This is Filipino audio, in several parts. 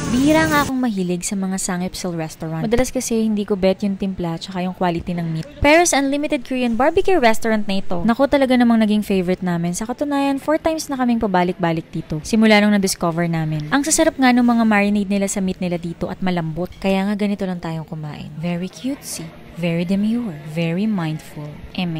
Bihira nga akong mahilig sa mga Samgyeopsal restaurant. Madalas kasi hindi ko bet yung timpla tsaka yung quality ng meat. Pero sa Unlimited Korean Barbecue restaurant na ito, naku talaga namang naging favorite namin. Sa katunayan, 4 times na kaming pabalik-balik dito. Simula nung na-discover namin. Ang sasarap nga ng mga marinade nila sa meat nila dito at malambot. Kaya nga ganito lang tayong kumain. Very cutesy. Very demure, very mindful.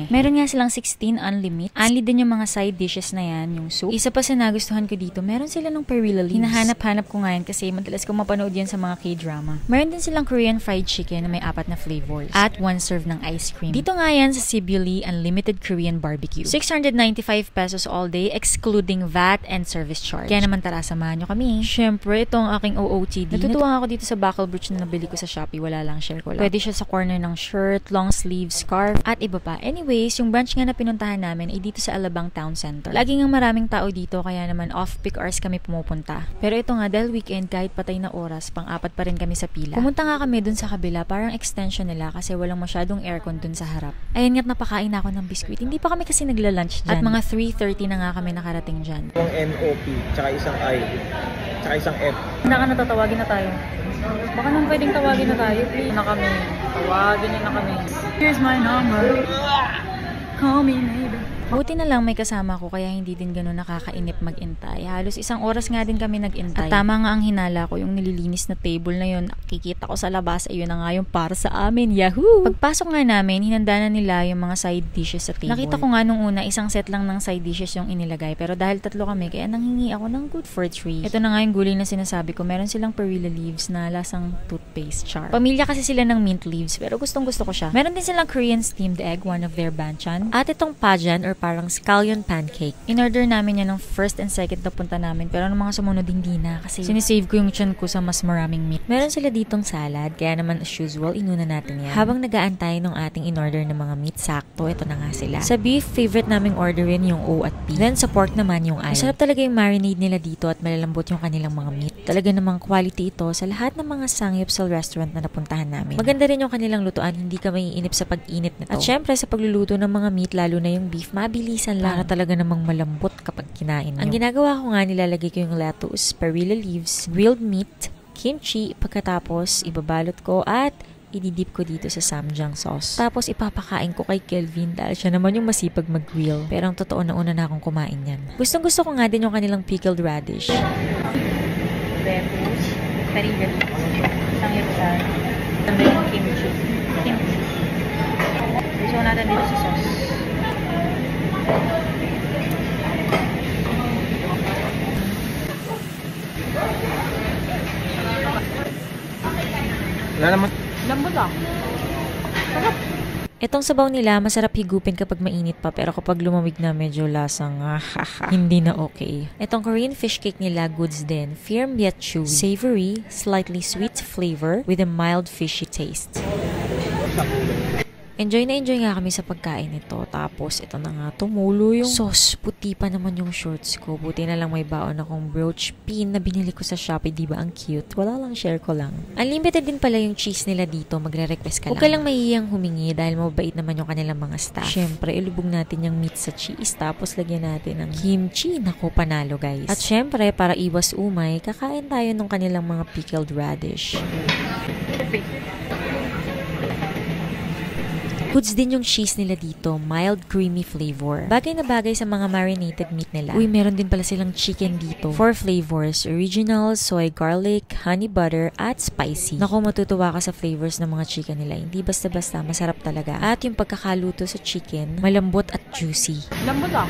Meron nga silang 16 unlimited. Only din yung mga side dishes na yan, yung soup. Isa pa sa nagustuhan ko dito, meron sila ng perilla leaves. Hinahanap-hanap ko nga yan kasi madalas ko mapanood yan sa mga K-drama. Meron din silang Korean fried chicken na may 4 na flavors. At 1 serve ng ice cream. Dito nga yan sa Sibuli Unlimited Korean Barbecue. 695 pesos all day, excluding VAT and service charge. Kaya naman tara, samahan nyo kami. Syempre, ito ang aking OOTD. Natutuwa ako dito sa buckle brooch na nabili ko sa Shopee. Wala lang, share ko lang. Pwede siya sa corner ng shirt, long sleeve, scarf, at iba pa. Anyways, yung branch nga na pinuntahan namin ay dito sa Alabang Town Center. Lagi nga maraming tao dito kaya naman off-peak hours kami pumupunta. Pero ito nga, dahil weekend, kahit patay na oras, pang-4 pa rin kami sa pila. Pumunta nga kami dun sa kabila, parang extension nila kasi walang masyadong aircon dun sa harap. Ayun nga't napakain ako ng biskuit. Hindi pa kami kasi nagla-lunch dyan. At mga 3:30 na nga kami nakarating dyan. Yung MOP, tsaka isang I, tsaka isang F. Handa ka na, tatawagin na tayo. Baka nang pwedeng tawagin na tayo, please. Na kami. Tawagin na kami. Here's my number. Call me maybe. Buti na lang may kasama ko kaya hindi din gano'n nakakainip mag-intay. Halos 1 oras nga din kami nag-intay. At tama nga ang hinala ko, yung nililinis na table na yun, kikita ko sa labas, ayun na nga yung para sa amin. Yahoo! Pagpasok nga namin, hinanda na nila yung mga side dishes sa table. Nakita ko nga nung una, isang set lang ng side dishes yung inilagay. Pero dahil 3 kami, kaya nanghingi ako ng good for 3. Ito na nga yung gulay na sinasabi ko. Meron silang perilla leaves na lasang toothpaste char. Pamilya kasi sila ng mint leaves, pero gustong gusto ko siya. Meron din silang Korean steamed egg, one of their banchan. At itong pajan or parang scallion pancake. In-order namin yan ng first and second na punta namin, pero ng mga sumunod hindi na kasi sinisave ko yung tiyan ko sa mas maraming meat. Meron sila ditong salad, kaya naman as usual, inuna natin yan. Habang nag-aantay ng ating in-order ng mga meat, sakto, ito na nga sila. Sa beef, favorite naming orderin yung O at P. Then sa pork naman yung I. Masarap talaga yung marinade nila dito at malalambot yung kanilang mga meat. Talaga namang quality ito sa lahat ng mga Samgyeopsal restaurant na napuntahan namin. Maganda rin yung kanilang lutuan, hindi ka maiinip sa pag-init nito. At syempre sa pagluluto ng mga meat, lalo na yung beef, mabilisan lang. Talaga namang malambot kapag kinain nyo. Ang ginagawa ko nga, nilalagay ko yung lettuce, perilla leaves, grilled meat, kimchi, pagkatapos ibabalot ko at ididip ko dito sa samjang sauce. Tapos ipapakain ko kay Kelvin dahil siya naman yung masipag mag-grill. Pero ang totoo na una na akong kumain yan. Gustong gusto ko nga din yung kanilang pickled radish. Lettuce, perilla leaves, samgyeopsal, and then kimchi. Gusto natin dito sa sauce. Wala naman. Lambot ah. Sarap. Itong sabaw nila, masarap higupin kapag mainit pa, pero kapag lumamig na medyo lasang hindi na okay. Itong Korean fish cake nila, goods din. Firm yet chewy. Savory, slightly sweet flavor with a mild fishy taste. Enjoy na enjoy nga kami sa pagkain nito. Tapos, ito na nga, tumulo yung sauce. Puti pa naman yung shorts ko. Buti na lang may baon akong brooch pin na binili ko sa Shopee. Diba ang cute? Wala lang, share ko lang. Unlimited din pala yung cheese nila dito. Magre-request ka lang. Huwag ka lang mahihiyang humingi dahil mabait naman yung kanilang mga staff. Syempre, ilubog natin yung meat sa cheese. Tapos, lagyan natin ng kimchi. Naku, panalo guys. At syempre, para iwas umay, kakain tayo ng kanilang mga pickled radish. Goods din yung cheese nila dito, mild creamy flavor. Bagay na bagay sa mga marinated meat nila. Uy, meron din pala silang chicken dito. 4 flavors, original, soy garlic, honey butter, at spicy. Naku, matutuwa ka sa flavors ng mga chicken nila. Hindi basta-basta, masarap talaga. At yung pagkakaluto sa chicken, malambot at juicy. Lambot ah.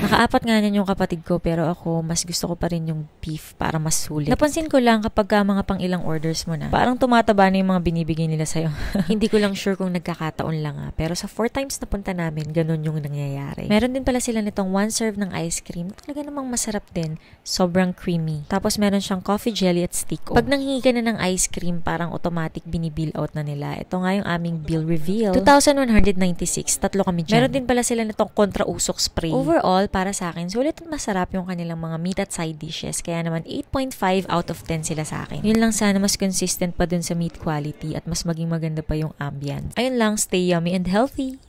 Naka-4 nga yan yung kapatid ko pero ako mas gusto ko pa rin yung beef para mas sulit. Napansin ko lang kapag mga pang ilang orders mo na, parang tumataba na yung mga binibigay nila sa'yo. Hindi ko lang sure kung nagkakataon lang pero sa 4 times na punta namin, ganun yung nangyayari. Meron din pala sila nitong 1 serve ng ice cream. Talaga namang masarap din. Sobrang creamy. Tapos meron siyang coffee jelly at stick. Pag nanghingi ka na ng ice cream, parang automatic binibill out na nila. Ito nga yung aming bill reveal. 2,196. 3 kami dyan. Meron din pala sila nitong kontra-usok spray. Overall, para sa akin, sulit at masarap yung kanilang mga meat at side dishes. Kaya naman 8.5 out of 10 sila sa akin. Yun lang, sana mas consistent pa dun sa meat quality at mas maging maganda pa yung ambience. Ayun lang, stay yummy and healthy!